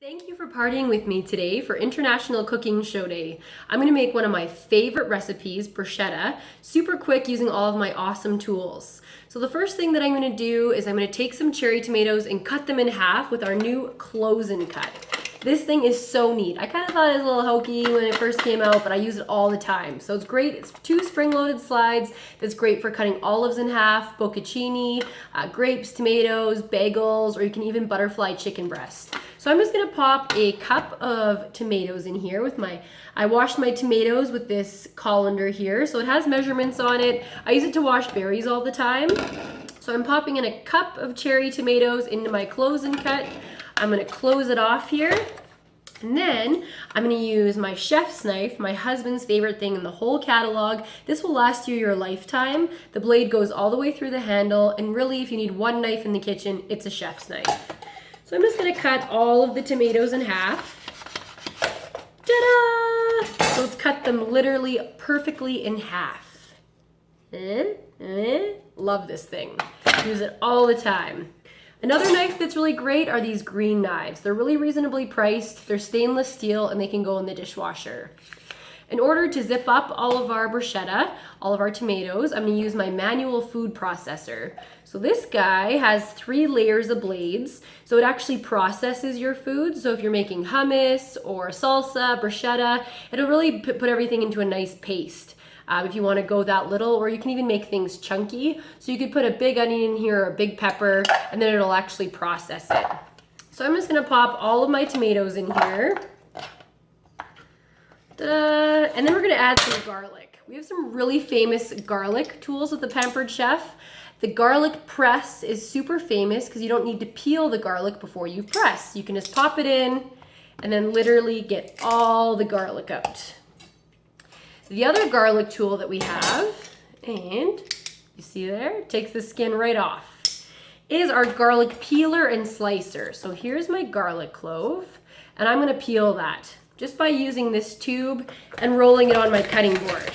Thank you for partying with me today for International Cooking Show Day. I'm going to make one of my favorite recipes, bruschetta, super quick using all of my awesome tools. So the first thing that I'm going to do is I'm going to take some cherry tomatoes and cut them in half with our new close-in cut. This thing is so neat. I kind of thought it was a little hokey when it first came out, but I use it all the time. So it's great. It's 2 spring-loaded slides. That's great for cutting olives in half, bocconcini, grapes, tomatoes, bagels, or you can even butterfly chicken breast. So I'm just gonna pop a cup of tomatoes in here with I washed my tomatoes with this colander here. So it has measurements on it. I use it to wash berries all the time. So I'm popping in a cup of cherry tomatoes into my close-in cut. I'm gonna close it off here. And then I'm gonna use my chef's knife, my husband's favorite thing in the whole catalog. This will last you your lifetime. The blade goes all the way through the handle, and really if you need one knife in the kitchen, it's a chef's knife. So I'm just gonna cut all of the tomatoes in half. Ta-da! So let's cut them literally perfectly in half. Love this thing. Use it all the time. Another knife that's really great are these green knives. They're really reasonably priced. They're stainless steel and they can go in the dishwasher. In order to zip up all of our bruschetta, all of our tomatoes, I'm gonna use my manual food processor. So this guy has 3 layers of blades, so it actually processes your food. So if you're making hummus or salsa, bruschetta, it'll really put everything into a nice paste. If you want to go that little, or you can even make things chunky. So you could put a big onion in here or a big pepper, and then it'll actually process it. So I'm just gonna pop all of my tomatoes in here. Ta-da! And then we're gonna add some garlic. We have some really famous garlic tools with the Pampered Chef. The garlic press is super famous because you don't need to peel the garlic before you press. You can just pop it in and then literally get all the garlic out. The other garlic tool that we have, and you see there, it takes the skin right off, is our garlic peeler and slicer. So here's my garlic clove, and I'm gonna peel that just by using this tube and rolling it on my cutting board.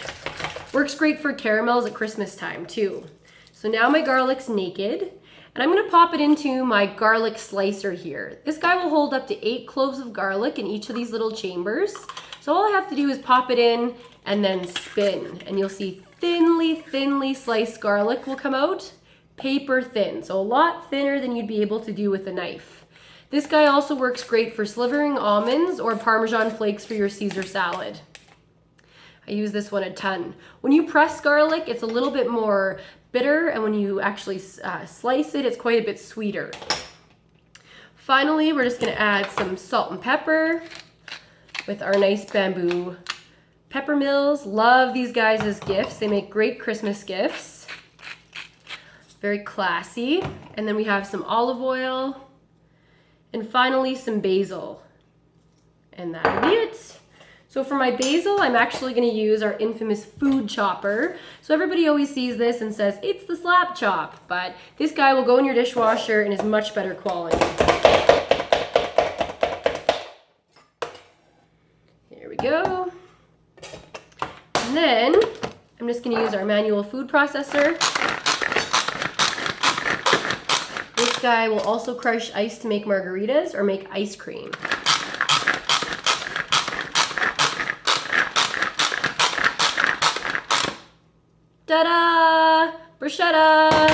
Works great for caramels at Christmas time too. So now my garlic's naked, and I'm gonna pop it into my garlic slicer here. This guy will hold up to 8 cloves of garlic in each of these little chambers. So all I have to do is pop it in and then spin, and you'll see thinly sliced garlic will come out, paper thin, so a lot thinner than you'd be able to do with a knife. This guy also works great for slivering almonds or Parmesan flakes for your Caesar salad. I use this one a ton. When you press garlic, it's a little bit more bitter, and when you actually slice it, it's quite a bit sweeter. Finally, we're just gonna add some salt and pepper with our nice bamboo pepper mills. Love these guys as gifts. They make great Christmas gifts. Very classy. And then we have some olive oil. And finally, some basil. And that'll be it. So for my basil, I'm actually gonna use our infamous food chopper. So everybody always sees this and says, it's the slap chop. But this guy will go in your dishwasher and is much better quality. There we go. And then I'm just gonna use our manual food processor. This guy will also crush ice to make margaritas or make ice cream. Ta-da! Bruschetta!